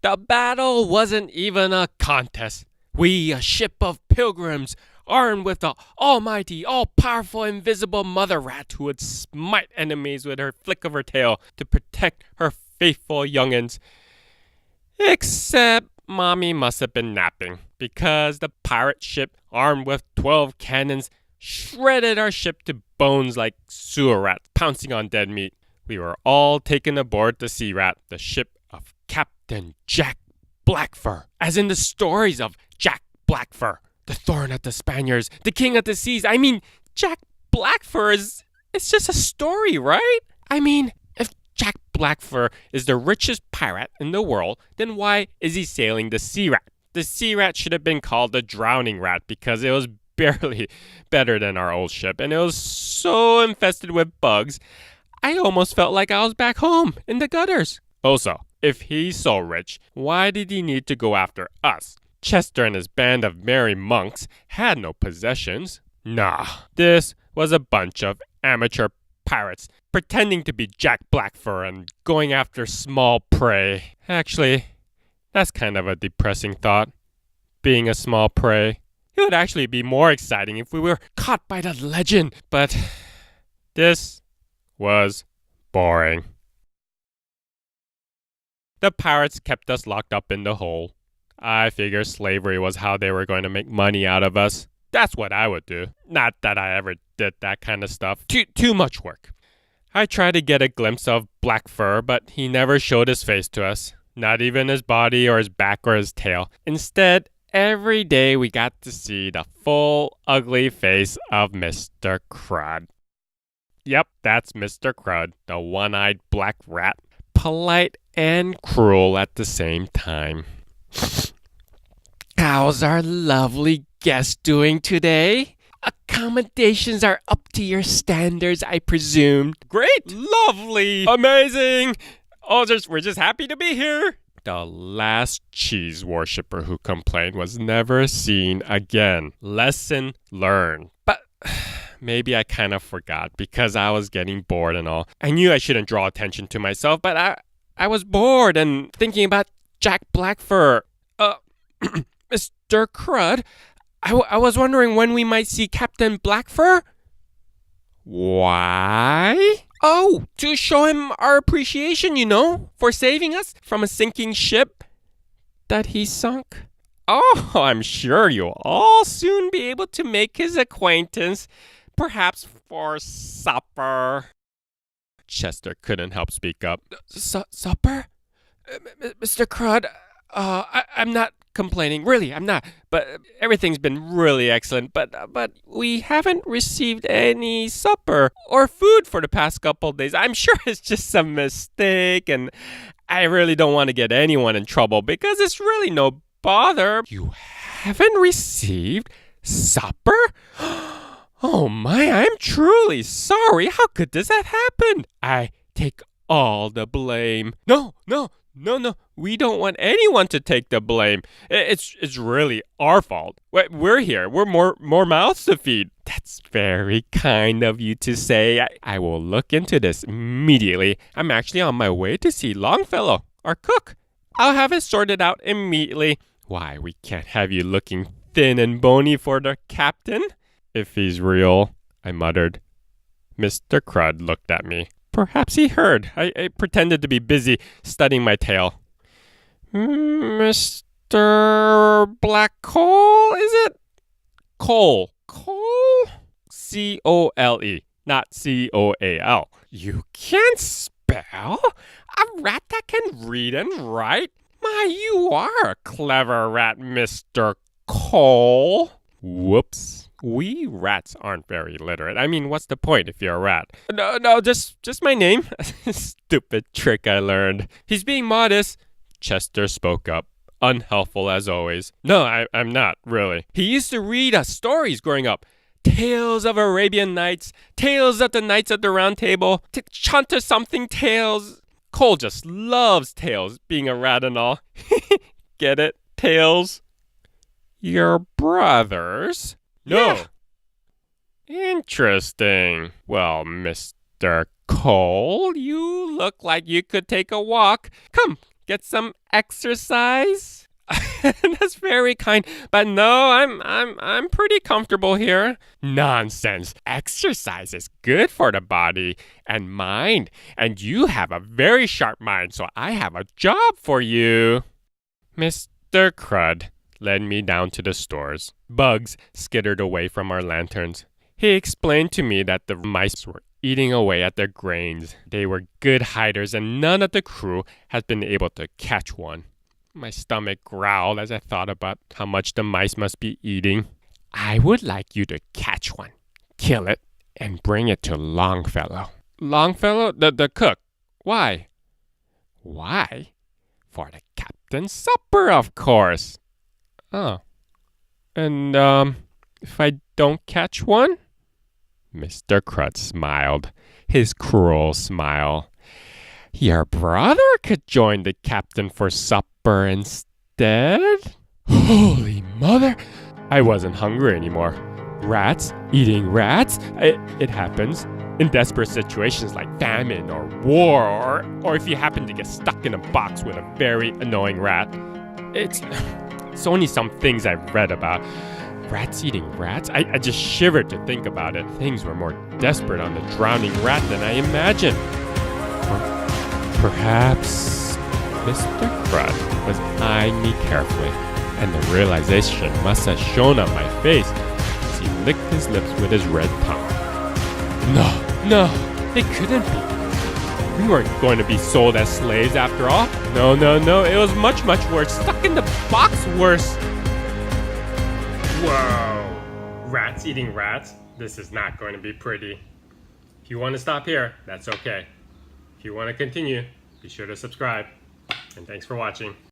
The battle wasn't even a contest. We, a ship of pilgrims, armed with the almighty, all-powerful, invisible mother rat who would smite enemies with her flick of her tail to protect her faithful young'uns. Except Mommy must have been napping, because the pirate ship, armed with 12 cannons, shredded our ship to bones like sewer rats pouncing on dead meat. We were all taken aboard the Sea Rat, the ship of Captain Jack Blackfur, as in the stories of Jack Blackfur, the thorn of the Spaniards, the king of the seas. I mean, Jack Blackfur it's just a story, right? I mean, if Jack Blackfur is the richest pirate in the world, then why is he sailing the Sea Rat? The Sea Rat should have been called the Drowning Rat because it was barely better than our old ship, and it was so infested with bugs, I almost felt like I was back home in the gutters. Also, if he's so rich, why did he need to go after us? Chester and his band of merry monks had no possessions. Nah, this was a bunch of amateur pirates pretending to be Jack Blackfur and going after small prey. Actually, that's kind of a depressing thought. Being a small prey. It would actually be more exciting if we were caught by the legend, but this was boring. The pirates kept us locked up in the hole. I figured slavery was how they were going to make money out of us. That's what I would do. Not that I ever did that kind of stuff. Too much work. I tried to get a glimpse of Blackfur, but he never showed his face to us. Not even his body or his back or his tail. Instead, every day we got to see the full, ugly face of Mr. Crud. Yep, that's Mr. Crud, the one-eyed black rat. Polite and cruel at the same time. How's our lovely guest doing today? Accommodations are up to your standards, I presume. Great! Lovely! Amazing! We're just happy to be here. The last cheese worshipper who complained was never seen again. Lesson learned. But maybe I kind of forgot because I was getting bored and all. I knew I shouldn't draw attention to myself, but I was bored and thinking about Jack Blackfur. Mr. Crud, I was wondering when we might see Captain Blackfur. Why? Oh, to show him our appreciation, for saving us from a sinking ship that he sunk. Oh, I'm sure you'll all soon be able to make his acquaintance, perhaps for supper. Chester couldn't help speak up. Supper? Mr. Crud, I'm not complaining. Really, I'm not. But everything's been really excellent. But we haven't received any supper or food for the past couple of days. I'm sure it's just some mistake, and I really don't want to get anyone in trouble because it's really no bother. You haven't received supper? Oh my, I'm truly sorry. How could this have happened? I take all the blame. No. We don't want anyone to take the blame. It's really our fault. We're here. We're more mouths to feed. That's very kind of you to say. I will look into this immediately. I'm actually on my way to see Longfellow, our cook. I'll have it sorted out immediately. Why, we can't have you looking thin and bony for the captain. If he's real, I muttered. Mr. Crud looked at me. Perhaps he heard. I pretended to be busy studying my tail. Mr. Black Coal, is it? Coal. Coal? C-O-L-E, not C-O-A-L. You can't spell? A rat that can read and write? My, you are a clever rat, Mr. Coal. Whoops. We rats aren't very literate. I mean, what's the point if you're a rat? No, just my name. Stupid trick I learned. He's being modest. Chester spoke up, unhelpful as always. No, I'm not, really. He used to read us stories growing up. Tales of Arabian Nights, tales of the Knights of the Round Table, chant or something tales. Cole just loves tales, being a rat and all. Get it? Tales? Your brothers? No. Yeah. Interesting. Well, Mr. Cole, you look like you could take a walk. Come get some exercise? That's very kind, but no, I'm pretty comfortable here. Nonsense. Exercise is good for the body and mind, and you have a very sharp mind, so I have a job for you. Mr. Crud led me down to the stores. Bugs skittered away from our lanterns. He explained to me that the mice were eating away at their grains. They were good hiders, and none of the crew has been able to catch one. My stomach growled as I thought about how much the mice must be eating. I would like you to catch one, kill it, and bring it to Longfellow. Longfellow? The cook. Why? Why? For the captain's supper, of course. Oh. And, if I don't catch one? Mr. Crud smiled, his cruel smile. Your brother could join the captain for supper instead? Holy mother! I wasn't hungry anymore. Rats? Eating rats? It happens. In desperate situations like famine or war, or if you happen to get stuck in a box with a very annoying rat. It's only some things I've read about. Rats eating rats? I just shivered to think about it. Things were more desperate on the drowning rat than I imagined. Perhaps Mr. Crud was eyeing me carefully, and the realization must have shown on my face as he licked his lips with his red tongue. No, it couldn't be. We weren't going to be sold as slaves after all. No, it was much, much worse. Stuck in the box worse. Whoa, rats eating rats? This is not going to be pretty. If you want to stop here, that's okay. If you want to continue, be sure to subscribe. And thanks for watching.